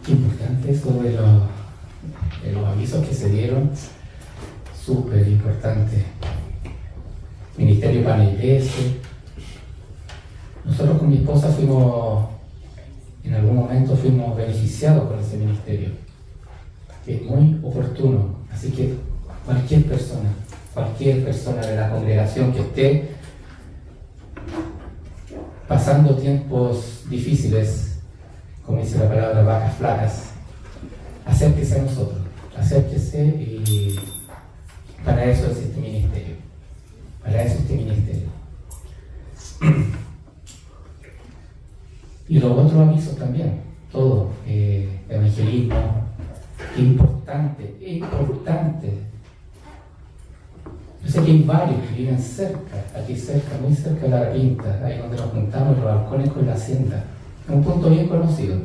Qué importante eso de los avisos que se dieron, súper importante. Ministerio para la iglesia. Nosotros con mi esposa en algún momento fuimos beneficiados por ese ministerio, que es muy oportuno. Así que cualquier persona de la congregación que esté pasando tiempos difíciles, como dice la palabra, vacas flacas, acérquese a nosotros, acérquese, y para eso es este ministerio, Y los otros avisos también, todo, evangelismo, importante. Yo sé que hay varios que viven muy cerca de la Pinta, ahí donde nos juntamos, los balcones con la hacienda, un punto bien conocido.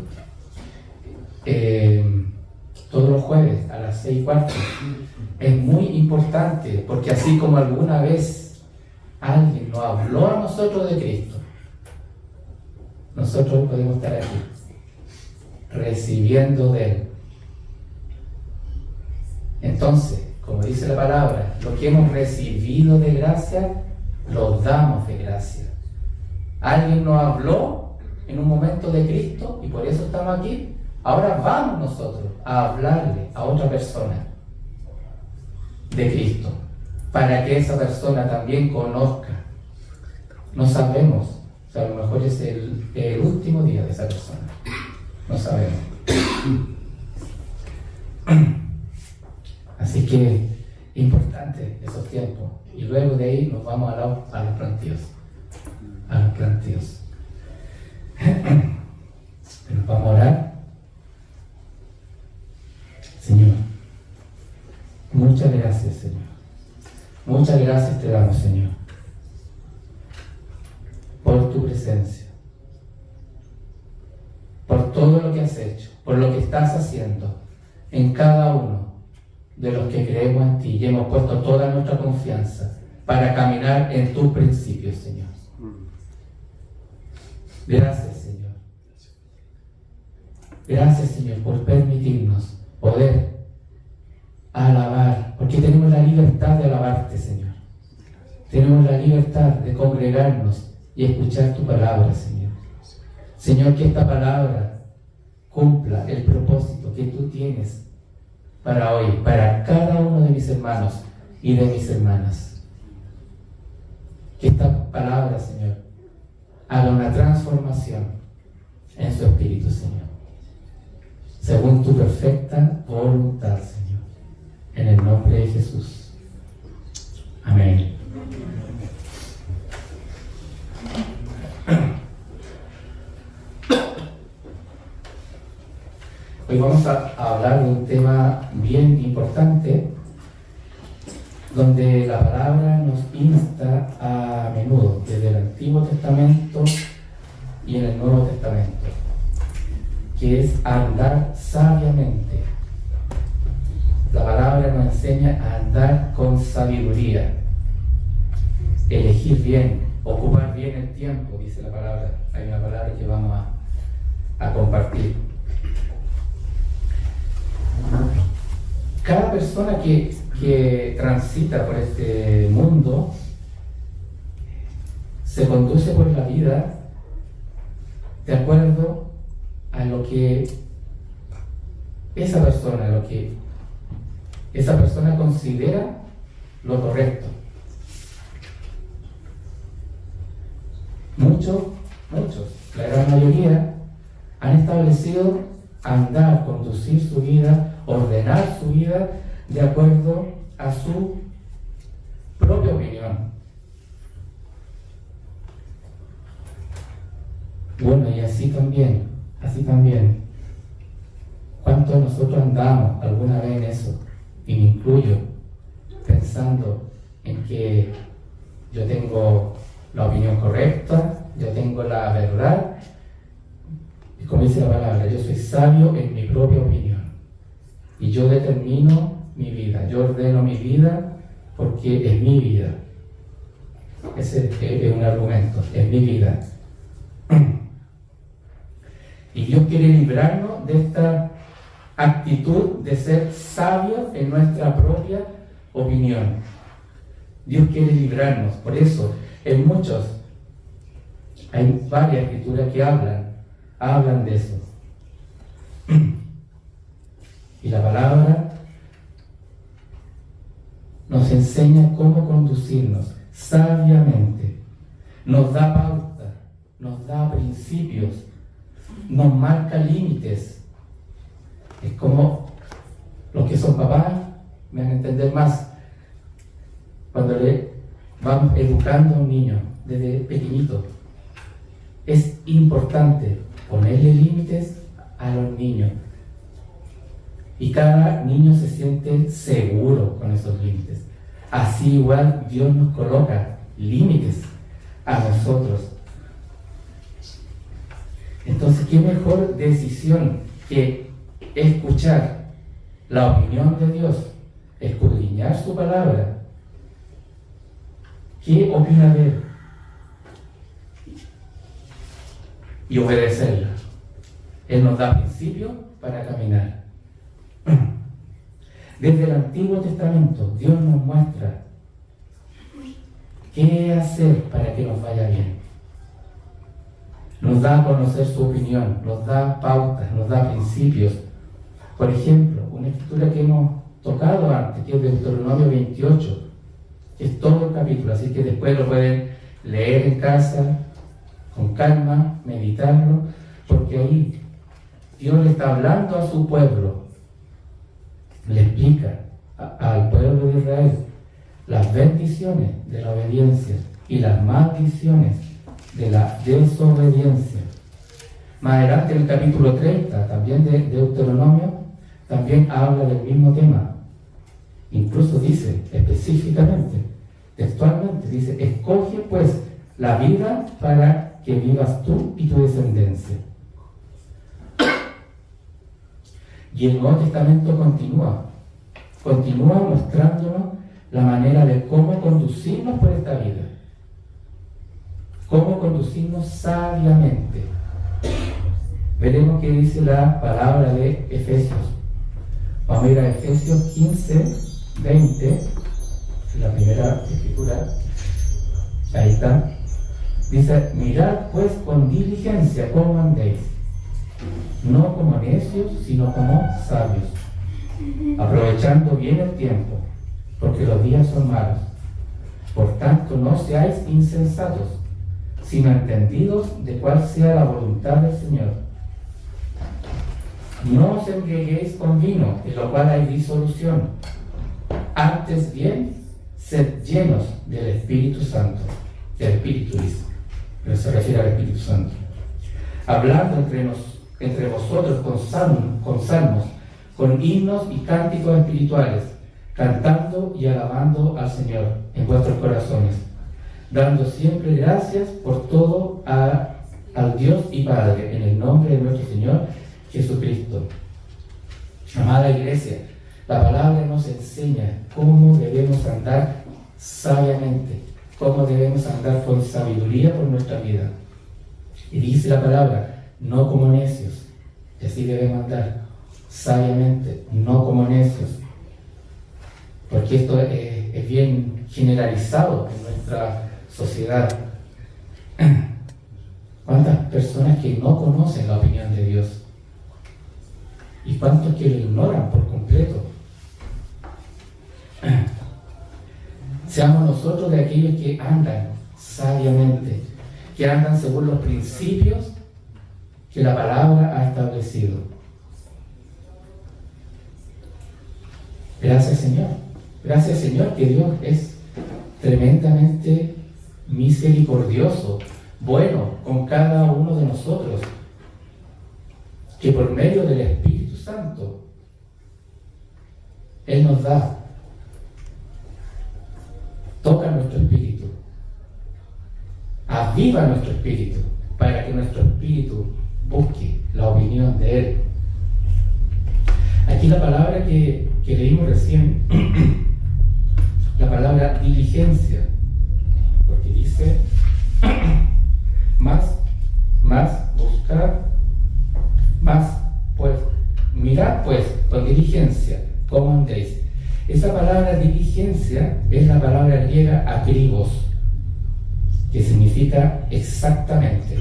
Todos los jueves a las 6:15. Es muy importante, porque así como alguna vez alguien nos habló a nosotros de Cristo, nosotros podemos estar aquí, recibiendo de Él. Entonces, como dice la palabra, lo que hemos recibido de gracia, lo damos de gracia. Alguien nos habló en un momento de Cristo y por eso estamos aquí. Ahora vamos nosotros a hablarle a otra persona de Cristo, para que esa persona también conozca. No sabemos, o sea, a lo mejor es el último día de esa persona. No sabemos. Así que importante esos tiempos. Y luego de ahí nos vamos a los plantíos. Nos vamos a orar. Señor, muchas gracias, Señor. Muchas gracias te damos, Señor, por tu presencia, por todo lo que has hecho, por lo que estás haciendo en cada uno de los que creemos en ti y hemos puesto toda nuestra confianza para caminar en tus principios, Señor. Gracias, Señor. Gracias, Señor, por permitirnos poder alabar, porque tenemos la libertad de alabarte, Señor. Tenemos la libertad de congregarnos y escuchar tu palabra, Señor. Señor, que esta palabra cumpla el propósito que tú tienes para hoy, para cada uno de mis hermanos y de mis hermanas. Que esta palabra, Señor, haga una transformación en su espíritu, Señor, según tu perfecta voluntad, Señor, en el nombre de Jesús. Amén. Hoy vamos a hablar de un tema bien importante, donde la palabra nos insta a menudo, desde el Antiguo Testamento y en el Nuevo Testamento, que es andar sabiamente. La palabra nos enseña a andar con sabiduría, elegir bien, ocupar bien el tiempo, dice la palabra. Hay una palabra que vamos a compartir. Cada persona que transita por este mundo se conduce por la vida de acuerdo a lo que esa persona considera lo correcto. Muchos, la gran mayoría, han establecido andar, conducir su vida, ordenar su vida de acuerdo a su propia opinión. Bueno, y así también, ¿cuántos de nosotros andamos alguna vez en eso? Y me incluyo, pensando en que yo tengo la opinión correcta, yo tengo la verdad, y como dice la palabra, yo soy sabio en mi propia opinión, y yo determino mi vida, yo ordeno mi vida porque es mi vida. Ese es un argumento, es mi vida. Y Dios quiere librarnos de esta actitud de ser sabios en nuestra propia opinión. Dios quiere librarnos. Por eso, hay varias escrituras que hablan de eso. Y la palabra nos enseña cómo conducirnos sabiamente. Nos da pauta, nos da principios, nos marca límites. Es como los que son papás me van a entender más. Cuando le vamos educando a un niño desde pequeñito, es importante ponerle límites a los niños. Y cada niño se siente seguro con esos límites. Así igual Dios nos coloca límites a nosotros. Entonces, ¿qué mejor decisión que escuchar la opinión de Dios, escudriñar su palabra? ¿Qué opina de Él? Y obedecerla. Él nos da principios para caminar. Desde el Antiguo Testamento, Dios nos muestra qué hacer para que nos vaya bien. Nos da a conocer su opinión, nos da pautas, nos da principios. Por ejemplo, una escritura que hemos tocado antes, que es Deuteronomio 28, que es todo el capítulo, así que después lo pueden leer en casa, con calma, meditarlo, porque ahí Dios le está hablando a su pueblo, le explica al pueblo de Israel las bendiciones de la obediencia y las maldiciones de la desobediencia. Más adelante, en el capítulo 30, también de Deuteronomio, también habla del mismo tema. Incluso dice específicamente, textualmente, dice: escoge pues la vida para que vivas tú y tu descendencia. Y el Nuevo Testamento continúa mostrándonos la manera de cómo conducirnos por esta vida, cómo conducirnos sabiamente. Veremos qué dice la palabra de Efesios. Vamos a ir a Efesios 15, 20, la primera escritura. Ahí está. Dice: mirad pues con diligencia cómo andéis, no como necios, sino como sabios, aprovechando bien el tiempo, porque los días son malos. Por tanto, no seáis insensatos, sino entendidos de cuál sea la voluntad del Señor. No os embriaguéis con vino, en lo cual hay disolución. Antes bien, sed llenos del Espíritu Santo. Del Espíritu dice, pero se refiere al Espíritu Santo. Hablando entre vosotros con salmos, con himnos y cánticos espirituales, cantando y alabando al Señor en vuestros corazones, dando siempre gracias por todo al Dios y Padre, en el nombre de nuestro Señor Jesucristo. Amada Iglesia, la palabra nos enseña cómo debemos andar sabiamente, cómo debemos andar con sabiduría por nuestra vida. Y dice la palabra: no como necios. Y así debemos andar sabiamente, no como necios. Porque esto es bien generalizado en nuestra sociedad. ¿Cuántas personas que no conocen la opinión de Dios? ¿Y cuántos que lo ignoran por completo? Seamos nosotros de aquellos que andan sabiamente, que andan según los principios que la palabra ha establecido. Gracias, Señor. Gracias, Señor, que Dios es tremendamente misericordioso, bueno con cada uno de nosotros, que por medio del Espíritu Santo Él nos da, toca nuestro espíritu, aviva nuestro espíritu, para que nuestro espíritu busque la opinión de Él. Aquí la palabra que leímos recién, la palabra diligencia, porque dice más buscar diligencia, cómo andéis. Esa palabra diligencia es la palabra griega akribos, que significa exactamente.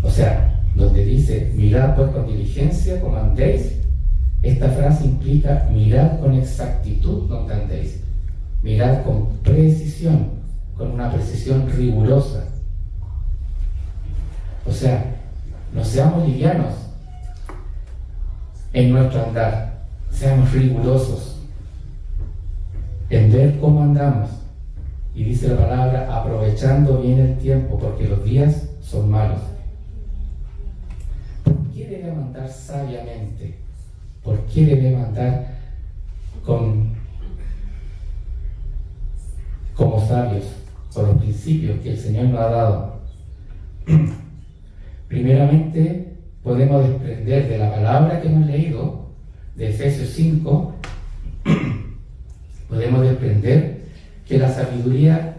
O sea, donde dice, mirad pues con diligencia cómo andéis, esta frase implica mirad con exactitud donde andéis, mirad con precisión, con una precisión rigurosa. O sea, no seamos livianos en nuestro andar, seamos rigurosos en ver cómo andamos. Y dice la palabra, aprovechando bien el tiempo, porque los días son malos. ¿Por qué debemos andar sabiamente? ¿Por qué debemos andar como sabios, con los principios que el Señor nos ha dado? Primeramente, podemos desprender de la palabra que hemos leído, de Efesios 5, podemos desprender que la sabiduría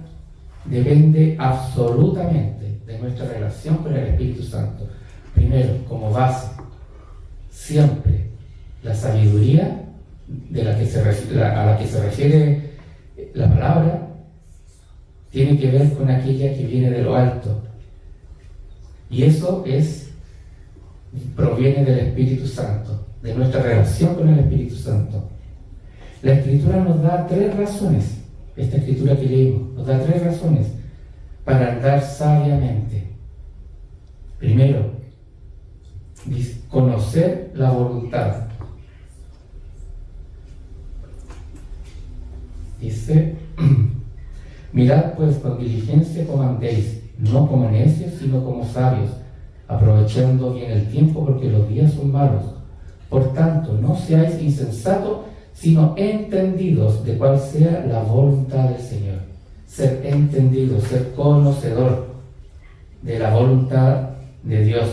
depende absolutamente de nuestra relación con el Espíritu Santo. Primero, como base, siempre la sabiduría a la que se refiere la palabra tiene que ver con aquella que viene de lo alto. Y eso proviene del Espíritu Santo, de nuestra relación con el Espíritu Santo. La Escritura nos da 3 razones, esta Escritura que leímos, nos da 3 razones para andar sabiamente. Primero, conocer la voluntad. Dice, mirad pues con diligencia cómo andéis, no como necios, sino como sabios, aprovechando bien el tiempo, porque los días son malos. Por tanto, no seáis insensatos, sino entendidos de cuál sea la voluntad del Señor. Ser entendido, ser conocedor de la voluntad de Dios.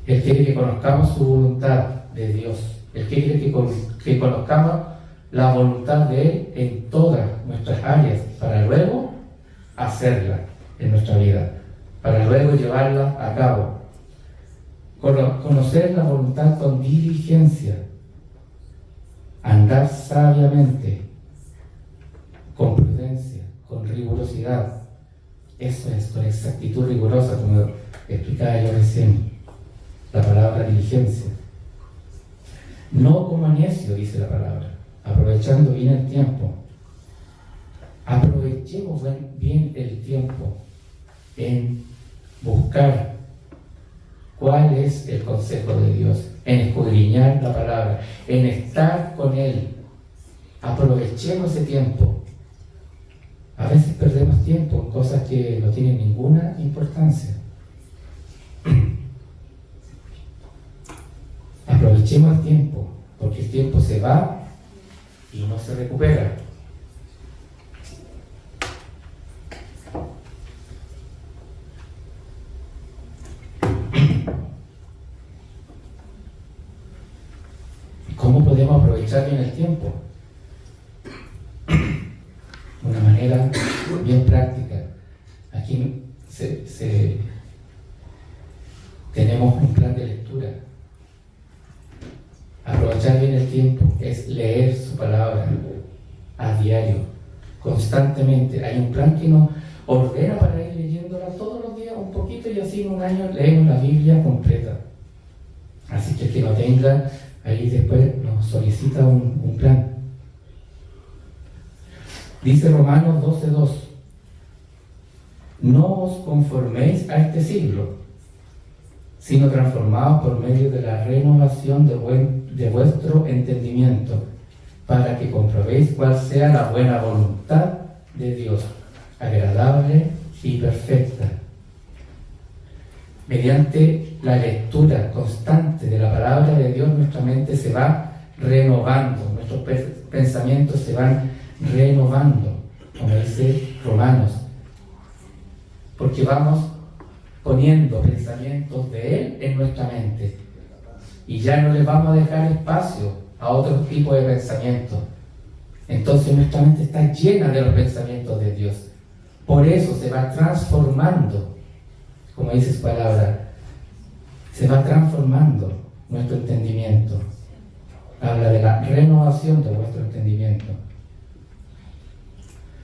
Él quiere que conozcamos su voluntad de Dios. Él quiere que conozcamos la voluntad de Él en todas nuestras áreas, para luego hacerla en nuestra vida, para luego llevarla a cabo. Conocer la voluntad con diligencia, andar sabiamente, con prudencia, con rigurosidad. Eso es, con exactitud rigurosa, como explicaba yo recién, la palabra diligencia. No como necio, dice la palabra, aprovechando bien el tiempo. Aprovechemos bien el tiempo en buscar cuál es el consejo de Dios, en escudriñar la palabra, en estar con Él. Aprovechemos ese tiempo. A veces perdemos tiempo en cosas que no tienen ninguna importancia. Aprovechemos el tiempo, porque el tiempo se va y no se recupera. ¿Cómo podemos aprovechar bien el tiempo? Una manera bien práctica. Aquí tenemos un plan de lectura. Aprovechar bien el tiempo es leer su palabra a diario, constantemente. Hay un plan que nos ordena para ir leyéndola todos los días un poquito, y así en un año leemos la Biblia completa. Así que el que no tenga, ahí después nos solicita un plan. Dice Romanos 12:2: no os conforméis a este siglo, sino transformados por medio de la renovación de vuestro entendimiento, para que comprobéis cuál sea la buena voluntad de Dios, agradable y perfecta. Mediante la lectura constante de la palabra de Dios, nuestra mente se va renovando, nuestros pensamientos se van renovando, como dice Romanos, porque vamos poniendo pensamientos de Él en nuestra mente, y ya no le vamos a dejar espacio a otro tipo de pensamientos. Entonces nuestra mente está llena de los pensamientos de Dios. Por eso se va transformando, como dice su palabra, se va transformando nuestro entendimiento. Habla de la renovación de vuestro entendimiento.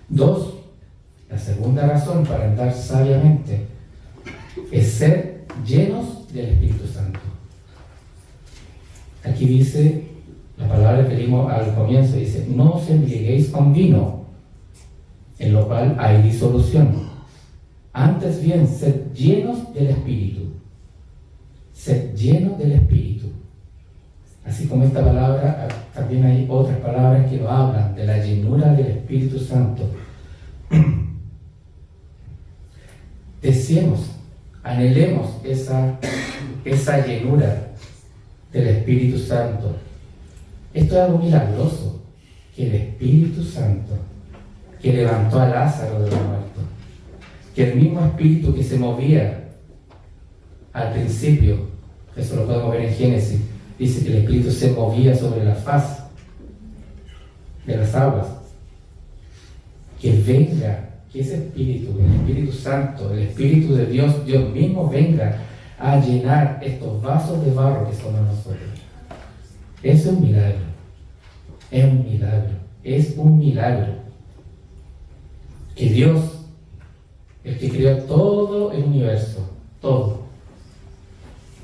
2. La segunda razón para andar sabiamente es ser llenos del Espíritu Santo. Aquí dice, la palabra que leímos al comienzo, dice, no os embriaguéis con vino, en lo cual hay disolución. Antes bien, sed llenos del Espíritu. Sed llenos del Espíritu. Así como esta palabra, también hay otras palabras que nos hablan de la llenura del Espíritu Santo. Deseemos, anhelemos esa llenura del Espíritu Santo. Esto es algo milagroso, que el Espíritu Santo, que levantó a Lázaro de los muertos, que el mismo Espíritu que se movía al principio, eso lo podemos ver en Génesis, dice que el Espíritu se movía sobre la faz de las aguas. Que venga, que ese Espíritu, el Espíritu Santo, el Espíritu de Dios, Dios mismo venga a llenar estos vasos de barro que somos nosotros. Es un milagro, es un milagro, es un milagro. Que Dios, el que creó todo el universo, todo,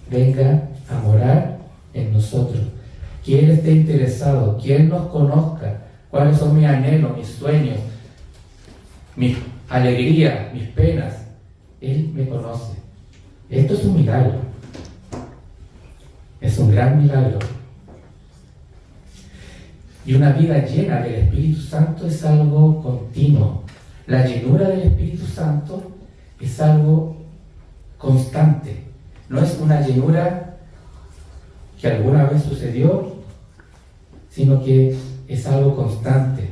venga a morar en nosotros, que Él esté interesado, que Él nos conozca, cuáles son mis anhelos, mis sueños, mis alegrías, mis penas. Él me conoce. Esto es un milagro, es un gran milagro. Y una vida llena del Espíritu Santo es algo continuo. La llenura del Espíritu Santo es algo constante. No es una llenura que alguna vez sucedió, sino que es algo constante.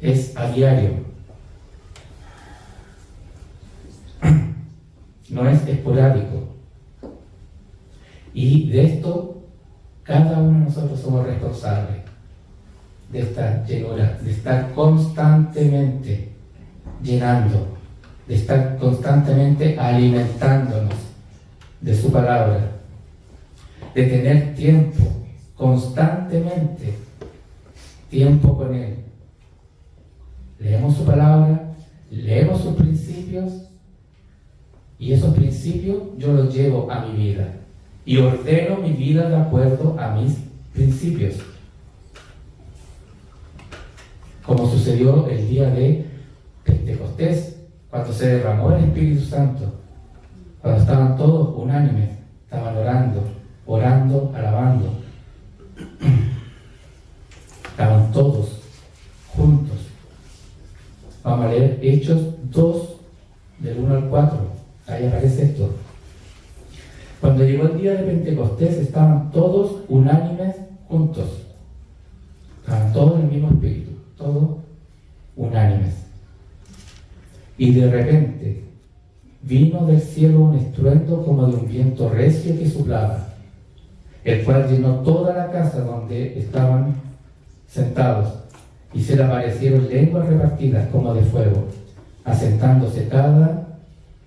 Es a diario. No es esporádico. Y de esto, cada uno de nosotros somos responsables. De esta llenura, de estar constantemente llenando, de estar constantemente alimentándonos de su palabra, de tener tiempo, constantemente tiempo con Él. Leemos su palabra, leemos sus principios, y esos principios yo los llevo a mi vida y ordeno mi vida de acuerdo a mis principios. Como sucedió el día de Pentecostés, cuando se derramó el Espíritu Santo, cuando estaban todos unánimes, estaban orando, alabando. Estaban todos juntos. Vamos a leer Hechos 2, del 1 al 4. Ahí aparece esto. Cuando llegó el día de Pentecostés, estaban todos unánimes juntos. Estaban todos en el mismo espíritu, todos unánimes. Y de repente vino del cielo un estruendo como de un viento recio que soplaba, el cual llenó toda la casa donde estaban sentados, y se le aparecieron lenguas repartidas como de fuego, asentándose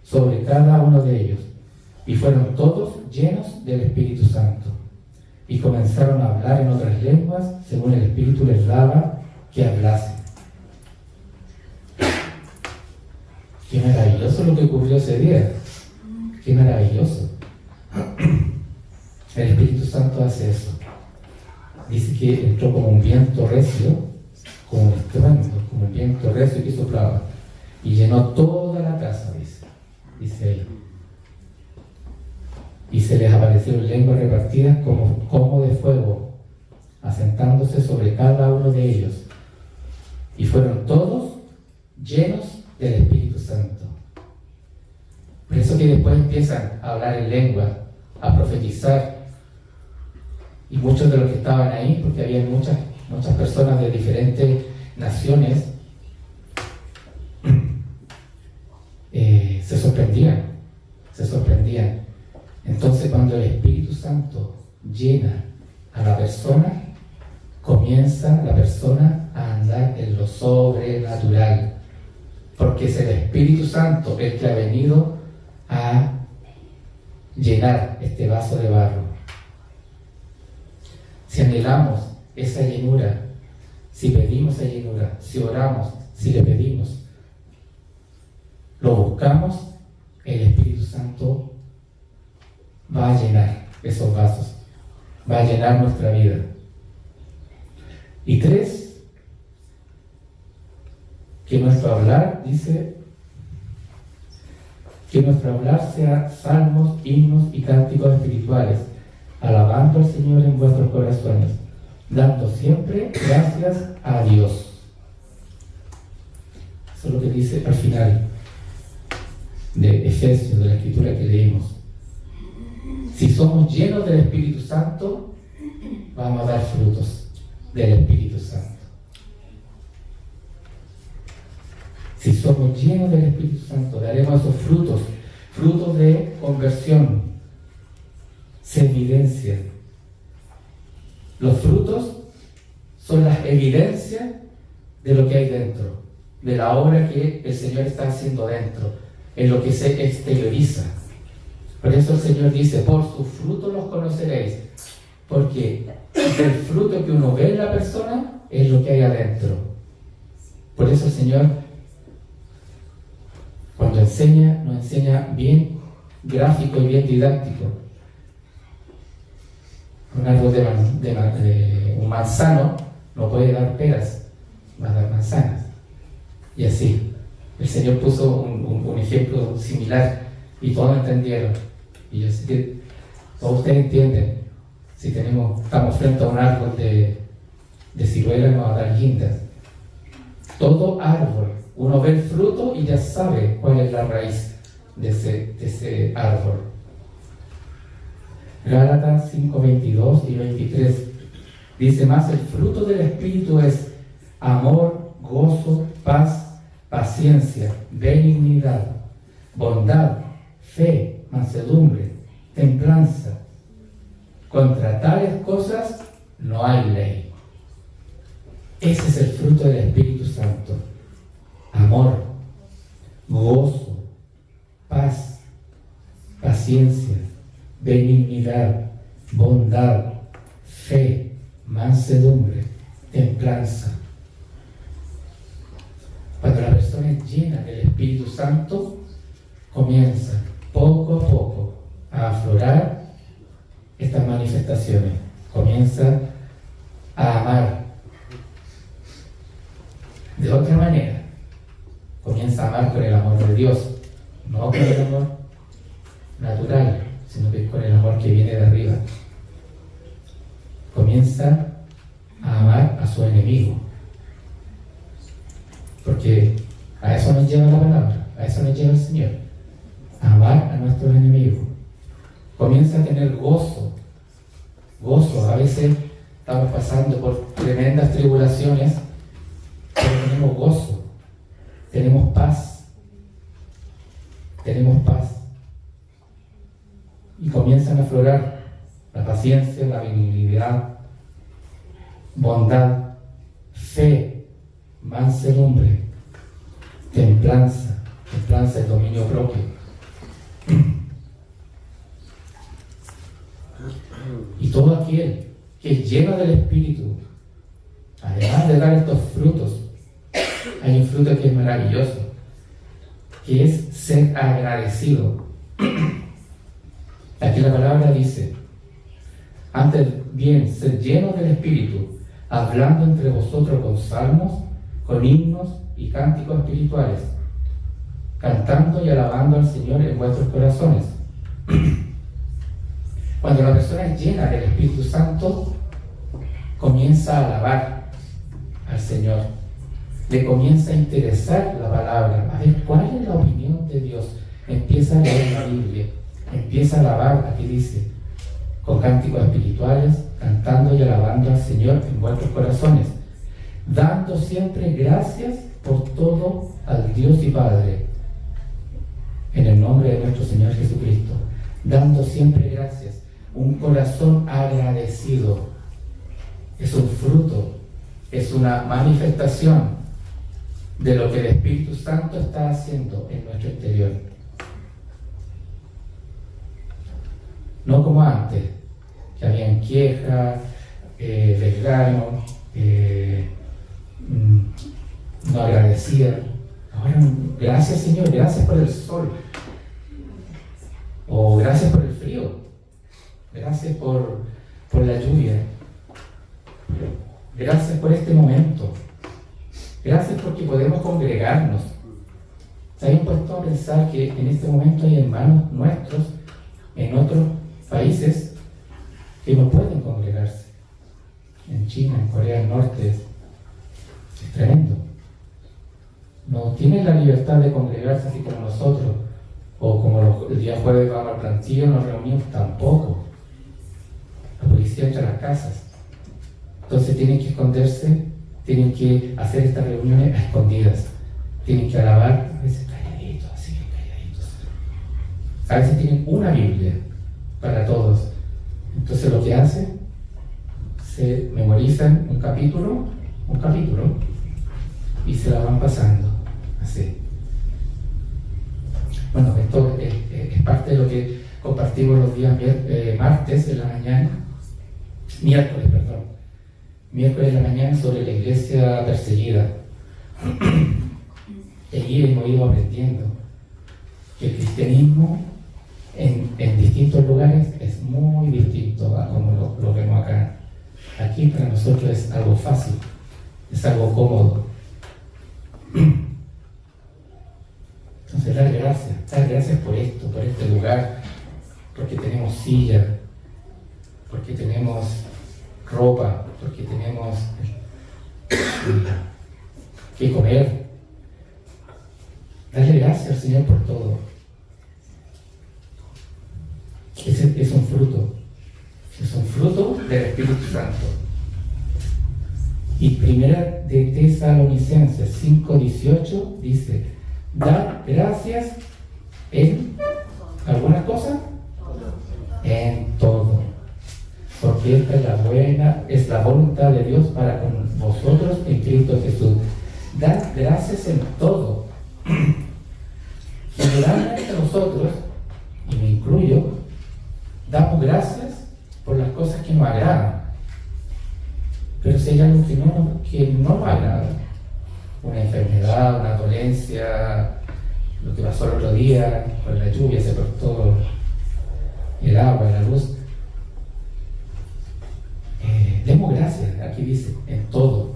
sobre cada uno de ellos, y fueron todos llenos del Espíritu Santo, y comenzaron a hablar en otras lenguas según el Espíritu les daba que hablasen. Qué maravilloso lo que ocurrió ese día. Qué maravilloso. El Espíritu Santo hace eso. Dice que entró como un viento recio, como un estruendo, como un viento recio que soplaba, y llenó toda la casa, dice él. Y se les aparecieron lenguas repartidas como de fuego, asentándose sobre cada uno de ellos. Y fueron todos llenos del Espíritu Santo. Por eso que después empiezan a hablar en lengua, a profetizar. Y muchos de los que estaban ahí, porque había muchas personas de diferentes naciones, se sorprendían. Entonces, cuando el Espíritu Santo llena a la persona, comienza la persona a andar en lo sobrenatural, porque es el Espíritu Santo el que ha venido a llenar este vaso de barro. Si anhelamos esa llenura, si pedimos esa llenura, si oramos, si le pedimos, lo buscamos, el Espíritu Santo va a llenar esos vasos, va a llenar nuestra vida. Y 3, que nuestro hablar, dice, que nuestro hablar sea salmos, himnos y cánticos espirituales, alabando al Señor en vuestros corazones, dando siempre gracias a Dios. Eso es lo que dice al final de Efesios, de la escritura que leímos. Si somos llenos del Espíritu Santo, vamos a dar frutos del Espíritu Santo. Si somos llenos del Espíritu Santo, daremos esos frutos, frutos de conversión, evidencia. Los frutos son las evidencias de lo que hay dentro, de la obra que el Señor está haciendo dentro, en lo que se exterioriza. Por eso el Señor dice, por sus frutos los conoceréis, porque el fruto que uno ve en la persona es lo que hay adentro. Por eso el Señor, cuando enseña, nos enseña bien gráfico y bien didáctico. Un árbol de un manzano no puede dar peras, va a dar manzanas. Y así, el Señor puso un ejemplo similar y todos entendieron. Y yo sé que todos ustedes entienden. Si estamos frente a un árbol de ciruelas, nos va a dar guindas. Todo árbol, uno ve el fruto y ya sabe cuál es la raíz de ese árbol. Gálatas 5, 22 y 23 dice más: el fruto del Espíritu es amor, gozo, paz, paciencia, benignidad, bondad, fe, mansedumbre, templanza. Contra tales cosas no hay ley. Ese es el fruto del Espíritu Santo: amor, gozo, paz, paciencia, benignidad, bondad, fe, mansedumbre, templanza. Cuando la persona es llena del Espíritu Santo, comienza poco a poco a aflorar estas manifestaciones. Comienza a amar de otra manera. Comienza a amar con el amor de Dios, no con el amor natural, sino que con el amor que viene de arriba. Comienza a amar a su enemigo, porque a eso nos lleva la palabra, a eso nos lleva el Señor, a amar a nuestros enemigos. Comienza a tener gozo. A veces estamos pasando por tremendas tribulaciones, pero tenemos gozo, tenemos paz. Y comienzan a aflorar la paciencia, la benignidad, bondad, fe, mansedumbre, templanza. Templanza es dominio propio. Y todo aquel que es lleno del Espíritu, además de dar estos frutos, hay un fruto que es maravilloso, que es ser agradecido. Aquí la palabra dice: antes bien, ser llenos del Espíritu, hablando entre vosotros con salmos, con himnos y cánticos espirituales, cantando y alabando al Señor en vuestros corazones. Cuando la persona es llena del Espíritu Santo, comienza a alabar al Señor. Le comienza a interesar la palabra, a ver cuál es la opinión de Dios. Empieza a leer la Biblia, empieza a alabar. Aquí dice: con cánticos espirituales, cantando y alabando al Señor en vuestros corazones, dando siempre gracias por todo al Dios y Padre, en el nombre de nuestro Señor Jesucristo. Dando siempre gracias. Un corazón agradecido es un fruto, es una manifestación de lo que el Espíritu Santo está haciendo en nuestro interior. queja, desgano, no agradecida. Ahora, gracias Señor, gracias por el sol, o gracias por el frío, gracias por la lluvia, gracias por este momento, gracias porque podemos congregarnos. ¿Se han puesto a pensar que en este momento hay hermanos nuestros en otros países que no pueden congregarse? En China, en Corea del Norte, es tremendo. No tienen la libertad de congregarse así como nosotros, o como el día jueves vamos al plantillo, nos reunimos, tampoco. La policía entra a las casas. Entonces tienen que esconderse, tienen que hacer estas reuniones a escondidas, tienen que alabar, a veces calladitos, así calladitos. A veces tienen una Biblia para todos. Entonces lo que hacen, se memorizan un capítulo, y se la van pasando, así. Bueno, esto es parte de lo que compartimos los días martes en la mañana, miércoles en la mañana, sobre la iglesia perseguida. Y hemos ido aprendiendo que el cristianismo en distintos lugares es muy distinto a como lo vemos acá. Aquí para nosotros es algo fácil, es algo cómodo. Entonces dar gracias por esto, por este lugar, porque tenemos silla, porque tenemos ropa, porque tenemos que comer. Darle gracias al Señor por todo. Es un fruto del Espíritu Santo. Y primera de Tesalonicenses 5:18 dice: dad gracias en algunas cosas, en todo, porque esta es la voluntad de Dios para con vosotros en Cristo Jesús. Dad gracias en todo. Generalmente nosotros, y me incluyo, damos gracias por las cosas que nos agradan. Pero si hay algo que no nos agrada, una enfermedad, una dolencia, lo que pasó el otro día, con la lluvia se cortó el agua, la luz, demos gracias. Aquí dice, en todo,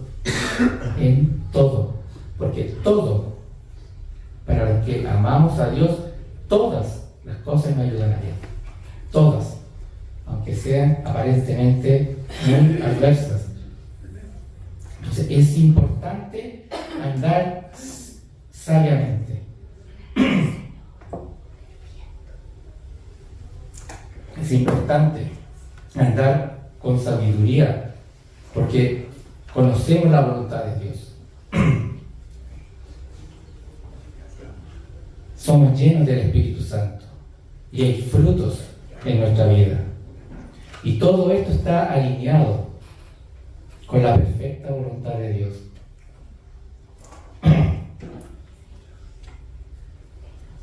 porque todo, para los que amamos a Dios, todas las cosas nos ayudan a bien, todas, aunque sean aparentemente muy adversas. Entonces es importante andar sabiamente. Es importante andar con sabiduría, porque conocemos la voluntad de Dios. Somos llenos del Espíritu Santo y hay frutos en nuestra vida. Y todo esto está alineado con la perfecta voluntad de Dios.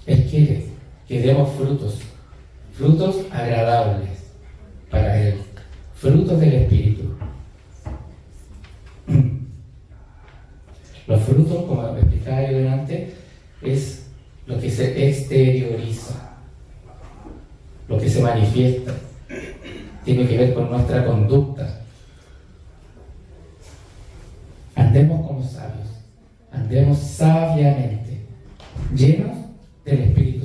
Él quiere que demos frutos agradables para Él, frutos del Espíritu. Los frutos, como me explicaba yo delante, es lo que se exterioriza, lo que se manifiesta, tiene que ver con nuestra conducta. Andemos como sabios, andemos sabiamente, llenos del Espíritu